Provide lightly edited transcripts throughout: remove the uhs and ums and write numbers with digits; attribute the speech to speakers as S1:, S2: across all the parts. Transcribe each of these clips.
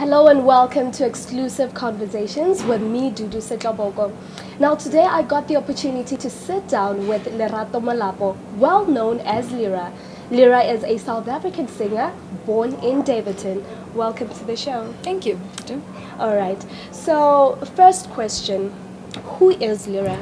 S1: Hello and welcome to Exclusive Conversations with me, Dudu Setloboko. Now today I got the opportunity to sit down with Lerato Malapo, well known as Lira. Lira is a South African singer born in Davidton. Welcome to the show.
S2: Thank you.
S1: Alright, so first question, who is Lira?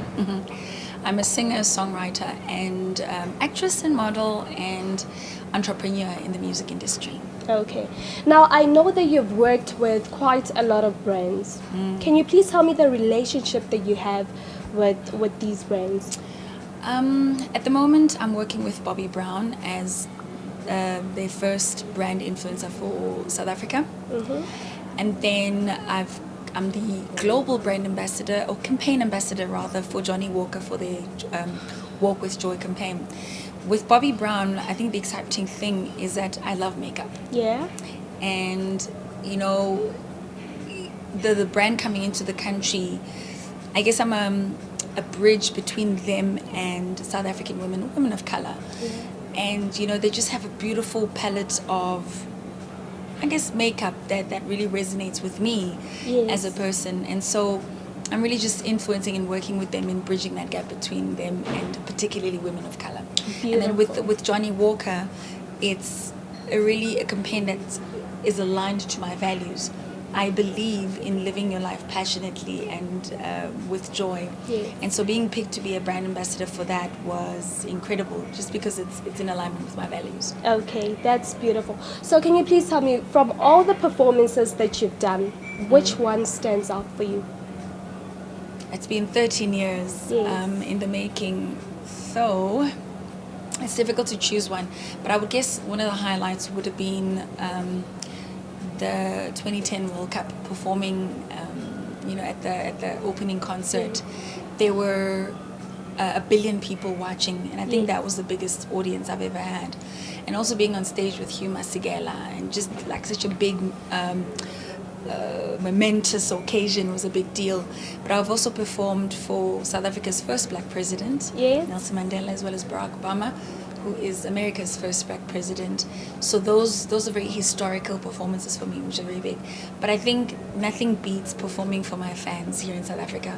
S2: I'm a singer, songwriter, and actress and model and entrepreneur in the music industry.
S1: Okay. Now, I know that you've worked with quite a lot of brands. Can you please tell me the relationship that you have with these brands?
S2: At the moment, I'm working with Bobby Brown as their first brand influencer for South Africa. And then I'm the global brand ambassador, or campaign ambassador rather, for Johnny Walker for the Walk with Joy campaign. With Bobby Brown, I think the exciting thing is that I love makeup.
S1: Yeah.
S2: And, you know, the brand coming into the country, I guess I'm a bridge between them and South African women of color.
S1: Yeah.
S2: And, you know, they just have a beautiful palette of, I guess, makeup that really resonates with me as a person. And so I'm really just influencing and working with them in bridging that gap between them and particularly women of color.
S1: Beautiful.
S2: And then with Johnny Walker, it's really a campaign that is aligned to my values. I believe in living your life passionately and with joy.
S1: Yes.
S2: And so being picked to be a brand ambassador for that was incredible, just because it's in alignment with my values.
S1: Okay, that's beautiful. So can you please tell me, from all the performances that you've done, which one stands out for you?
S2: It's been 13 years in the making, so it's difficult to choose one. But I would guess one of the highlights would have been the 2010 World Cup, performing, at the opening concert. There were 1 billion people watching, and I think that was the biggest audience I've ever had. And also being on stage with Hugh Masekela, and just like such a big momentous occasion was a big deal. But I've also performed for South Africa's first black president, Nelson Mandela, as well as Barack Obama, who is America's first black president. So those are very historical performances for me, which are very big. But I think nothing beats performing for my fans here in South Africa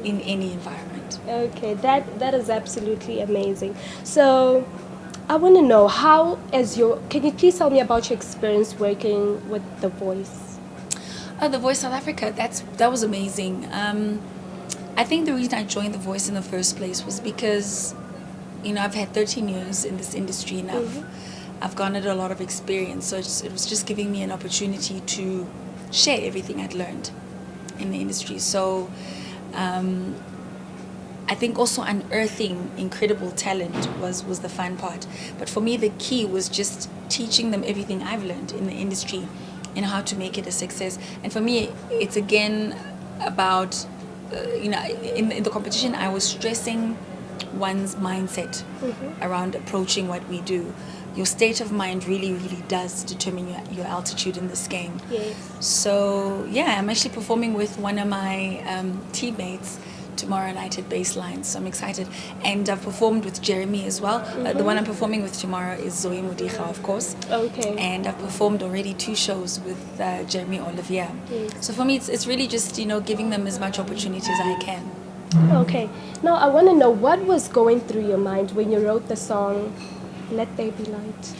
S2: in any environment.
S1: Okay, that is absolutely amazing. So I want to know, can you please tell me about your experience working with The Voice?
S2: The Voice South Africa, that was amazing. I think the reason I joined The Voice in the first place was because, I've had 13 years in this industry, and I've garnered a lot of experience. So it was just giving me an opportunity to share everything I'd learned in the industry. So I think also unearthing incredible talent was the fun part. But for me, the key was just teaching them everything I've learned in the industry and how to make it a success. And for me, it's again about, in the competition, I was stressing one's mindset around approaching what we do. Your state of mind really, really does determine your altitude in this game.
S1: Yes.
S2: So, I'm actually performing with one of my teammates tomorrow night at Baseline, so I'm excited. And I've performed with Jeremy as well. The one I'm performing with tomorrow is Zoe Modiga, of course.
S1: Okay.
S2: And I've performed already 2 shows with Jeremy Olivier.
S1: Yes.
S2: So for me, it's really just, giving them as much opportunity as I can.
S1: Okay. Now I want to know, what was going through your mind when you wrote the song Let There Be Light?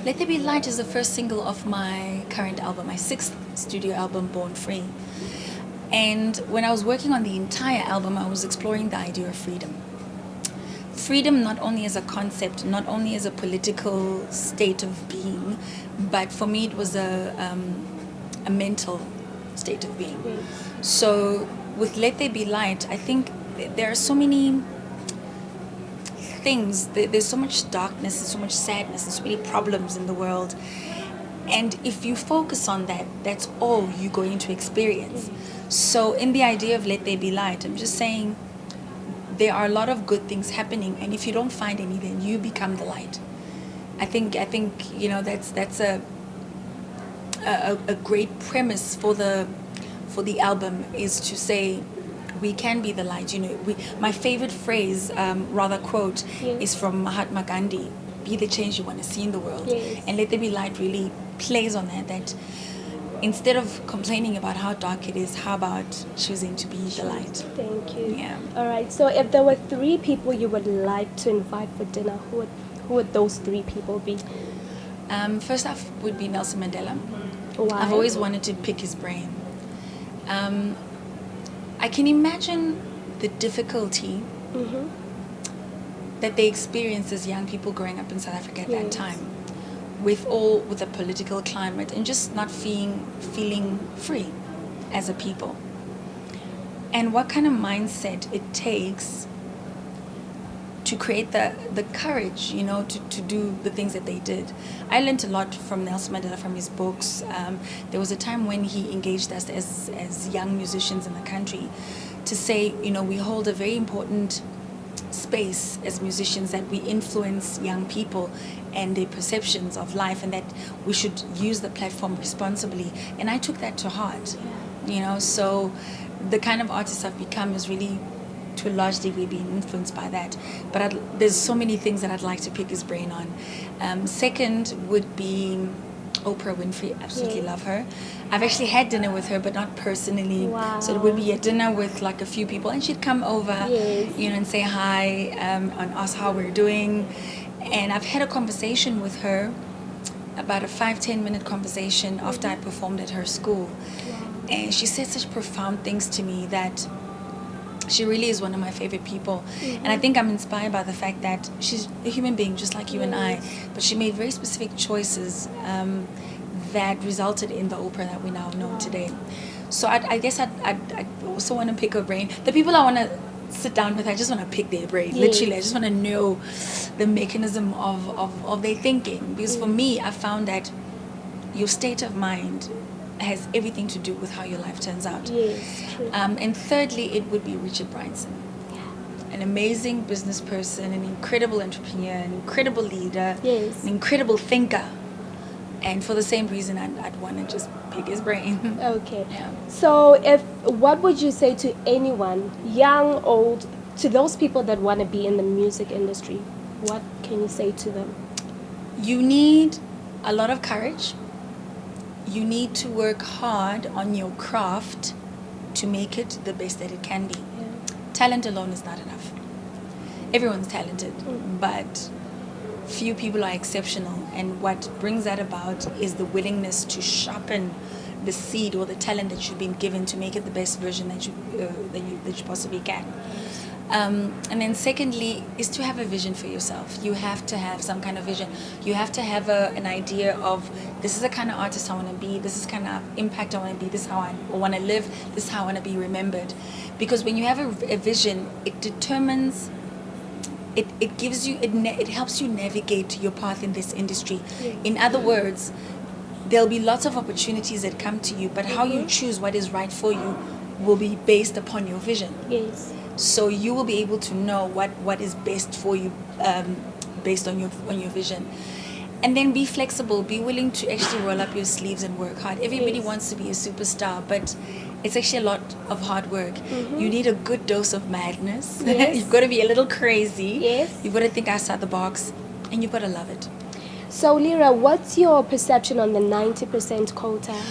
S2: Let There Be Light is the first single of my current album, my 6th studio album, Born Free. And when I was working on the entire album, I was exploring the idea of freedom. Freedom not only as a concept, not only as a political state of being, but for me it was a mental state of being. So with Let There Be Light, I think there are so many things, there's so much darkness, there's so much sadness, there's so many problems in the world. And if you focus on that, that's all you're going to experience. So in the idea of Let There Be Light, I'm just saying there are a lot of good things happening, and if you don't find any, then you become the light. I think that's a great premise for the album, is to say we can be the light. My favorite phrase, quote, is from Mahatma Gandhi: "Be the change you want to see in the world."
S1: Yes.
S2: And Let There Be Light really plays on that instead of complaining about how dark it is, how about choosing to be the light?
S1: Thank you.
S2: Yeah.
S1: All right. So if there were 3 people you would like to invite for dinner, who would those 3 people be?
S2: First off would be Nelson Mandela.
S1: Why?
S2: I've always wanted to pick his brain. I can imagine the difficulty that they experienced as young people growing up in South Africa at that time, with the political climate and just not feeling free as a people. And what kind of mindset it takes to create the courage, to do the things that they did. I learned a lot from Nelson Mandela, from his books. There was a time when he engaged us as young musicians in the country to say, we hold a very important space as musicians, that we influence young people and their perceptions of life, and that we should use the platform responsibly. And I took that to heart, so the kind of artist I've become is really, to a large degree, being influenced by that. But there's so many things that I'd like to pick his brain on. Second would be Oprah Winfrey. Absolutely love her. I've actually had dinner with her, but not personally.
S1: Wow.
S2: So it would be a dinner with like a few people, and she'd come over, and say hi, and ask how we're doing. And I've had a conversation with her, about a 5-10 minute conversation after I performed at her school. And she said such profound things to me that she really is one of my favorite people. And I think I'm inspired by the fact that she's a human being just like you and I, but she made very specific choices that resulted in the Oprah that we now know today. So I guess I also want to pick her brain. The people I want to sit down with, I just want to pick their brain. Literally, I just want to know the mechanism of their thinking. Because for me, I found that your state of mind has everything to do with how your life turns out.
S1: Yes, true.
S2: And thirdly, it would be Richard Branson. An amazing business person, an incredible entrepreneur, an incredible leader, an incredible thinker. And for the same reason, I'd want to just pick his brain.
S1: Okay.
S2: Yeah.
S1: So what would you say to anyone, young, old, to those people that want to be in the music industry? What can you say to them?
S2: You need a lot of courage. You need to work hard on your craft to make it the best that it can be. Talent alone is not enough. Everyone's talented, but few people are exceptional. And what brings that about is the willingness to sharpen the seed or the talent that you've been given to make it the best version that you possibly can. And then secondly is to have a vision for yourself. You have to have some kind of vision. You have to have an idea of, this is the kind of artist I want to be, this is the kind of impact I want to be, this is how I want to live, this is how I want to be remembered. Because when you have a vision, it determines, it gives you, it helps you navigate your path in this industry. In other words, there'll be lots of opportunities that come to you, but how you choose what is right for you will be based upon your vision.
S1: Yes.
S2: So you will be able to know what is best for you based on your vision. And then be flexible, be willing to actually roll up your sleeves and work hard. Everybody wants to be a superstar, but it's actually a lot of hard work. You need a good dose of madness. You've got to be a little crazy. You've got to think outside the box, and you've got to love it.
S1: So Lira, what's your perception on the 90% quota?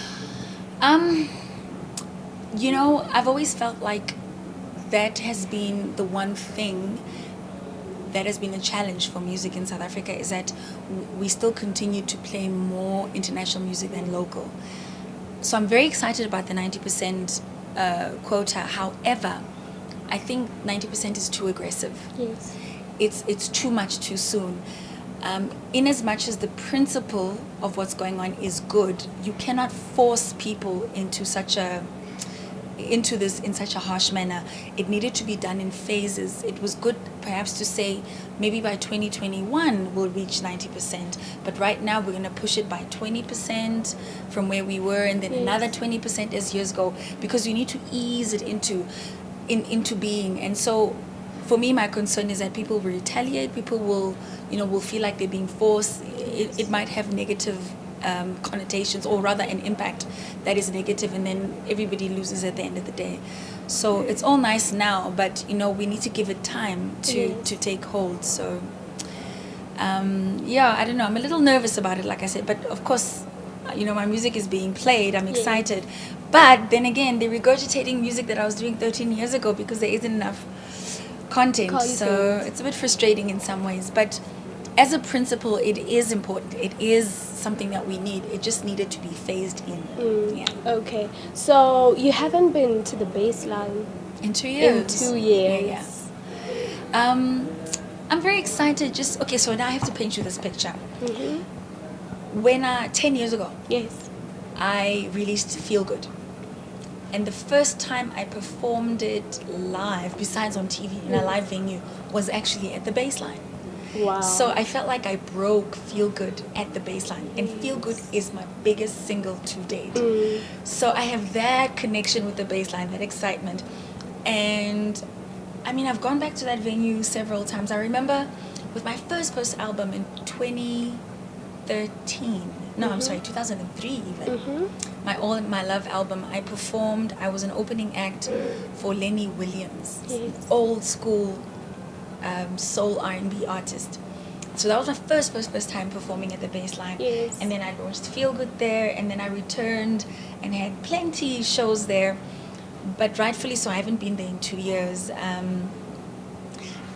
S2: I've always felt like that has been the one thing that has been a challenge for music in South Africa, is that we still continue to play more international music than local. So I'm very excited about the 90% quota. However, I think 90% is too aggressive.
S1: Yes.
S2: It's too much too soon. In as much as the principle of what's going on is good, you cannot force people into this in such a harsh manner. It needed to be done in phases. It was good perhaps to say maybe by 2021 we'll reach 90%, but right now we're going to push it by 20% from where we were, and then another 20% as years go, because you need to ease it into being. And so for me, my concern is that people will retaliate, people will feel like they're being forced. It might have negative connotations, or rather an impact that is negative, and then everybody loses at the end of the day. So it's all nice now, but we need to give it time to take hold. So I don't know, I'm a little nervous about it, like I said, but of course my music is being played. I'm excited. But then again, they're regurgitating music that I was doing 13 years ago because there isn't enough content. So it's a bit frustrating in some ways. But as a principle, it is important. It is something that we need. It just needed to be phased in.
S1: Okay. So you haven't been to the baseline
S2: in 2 years.
S1: In 2 years.
S2: Yeah. I'm very excited. So now I have to paint you this picture. When 10 years ago, I released Feel Good. And the first time I performed it live, besides on TV, in a live venue, was actually at the baseline.
S1: Wow.
S2: So I felt like I broke Feel Good at the baseline. And Feel Good is my biggest single to date. So I have that connection with the baseline, that excitement. And I mean, I've gone back to that venue several times. I remember with my first album in 2013. No, I'm sorry, 2003 even. My All in My Love album, I performed. I was an opening act for Lenny Williams, old school soul R&B artist. So that was my first time performing at the baseline. And then I launched Feel Good there, and then I returned and had plenty shows there. But rightfully so, I haven't been there in 2 years. And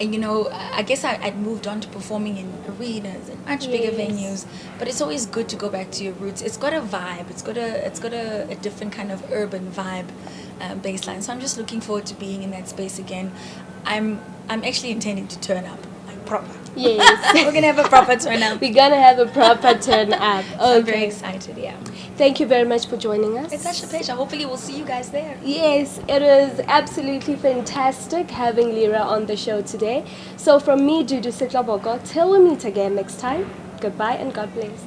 S2: I guess I'd moved on to performing in arenas and much bigger venues. But it's always good to go back to your roots. It's got a vibe. It's got a different kind of urban vibe, baseline. So I'm just looking forward to being in that space again. I'm actually intending to turn up, like proper. We're gonna have a proper turn up.
S1: We're gonna have a proper turn up.
S2: So I'm very excited.
S1: Thank you very much for joining us.
S2: It's such a pleasure. Hopefully we'll see you guys there.
S1: Yes, it was absolutely fantastic having Lira on the show today. So from me, Dudu Sitlaboko, till we meet again next time, goodbye and God bless.